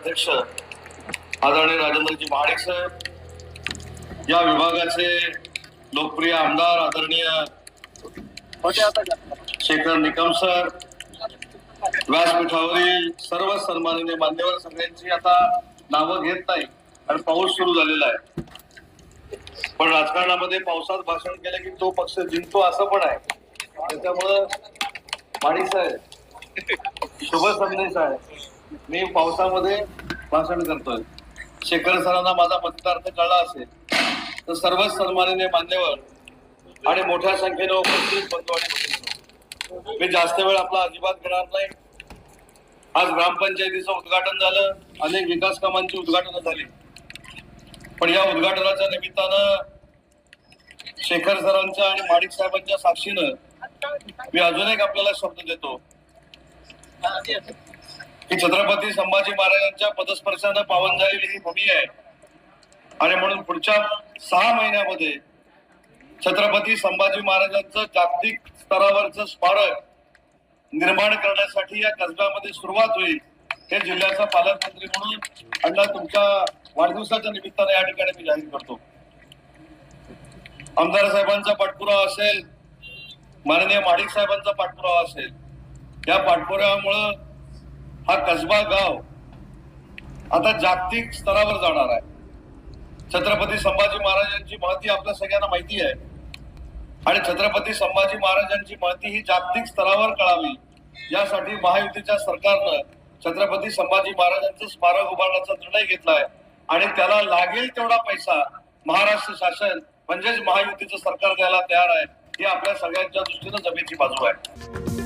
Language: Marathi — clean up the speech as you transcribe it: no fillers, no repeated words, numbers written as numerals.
अध्यक्ष आदरणीय राजेंद्रजी महाडिक साहेब, या विभागाचे लोकप्रिय आमदार आदरणीय शेखर निकम सर, व्यासपीठावरील सर्व सन्माननीय मान्यवर, सगळ्यांची आता नावं घेत नाही आणि पाऊस सुरू झालेला आहे. पण राजकारणामध्ये पावसात भाषण केलं की तो पक्ष जिंकतो असं पण आहे. त्याच्यामुळं महाडिक साहेब, शुभ संदेश आहे. मी पावसामध्ये भाषण करतोय. शेखर सरांना माझा मतार्थ कळला असेल तर सर्वच सन्माननीय मान्यवर आणि मोठ्या संख्येने उपस्थित बंधू आणि भगिनींनो, मी जास्त वेळ आपला अजिबात घेणार नाही. आज ग्रामपंचायतीचं उद्घाटन झालं, अनेक विकास कामांची उद्घाटन झाली, पण या उद्घाटनाच्या निमित्तानं शेखर सरांच्या आणि महाडिक साहेबांच्या साक्षीनं मी अजून एक आपल्याला शब्द देतो की छत्रपती संभाजी महाराजांच्या पदस्पर्शानं पावन झालेली ही भूमी आहे आणि म्हणून पुढच्या 6 महिन्यामध्ये छत्रपती संभाजी महाराजांचं जागतिक स्तरावरचं स्मारक निर्माण करण्यासाठी या कसब्यामध्ये सुरुवात होईल. हे जिल्ह्याचा पालकमंत्री म्हणून अण्णा तुमच्या वाढदिवसाच्या निमित्ताने या ठिकाणी मी जाहीर करतो. आमदार साहेबांचा पाठपुरावा असेल, माननीय महाडिक साहेबांचा पाठपुरावा असेल, या पाठपुराव्यामुळं हा कसबा गाव आता जागतिक स्तरावर जाणार आहे. छत्रपती संभाजी महाराजांची महती आपल्या सगळ्यांना माहिती आहे आणि छत्रपती संभाजी महाराजांची महती ही जागतिक स्तरावर कळावी यासाठी महायुतीच्या सरकारनं छत्रपती संभाजी महाराजांचं स्मारक उभारण्याचा निर्णय घेतलाय आणि त्याला लागेल तेवढा पैसा महाराष्ट्र शासन म्हणजेच महायुतीचं सरकार द्यायला तयार आहे. ही आपल्या सगळ्यांच्या दृष्टीनं जमेची बाजू आहे.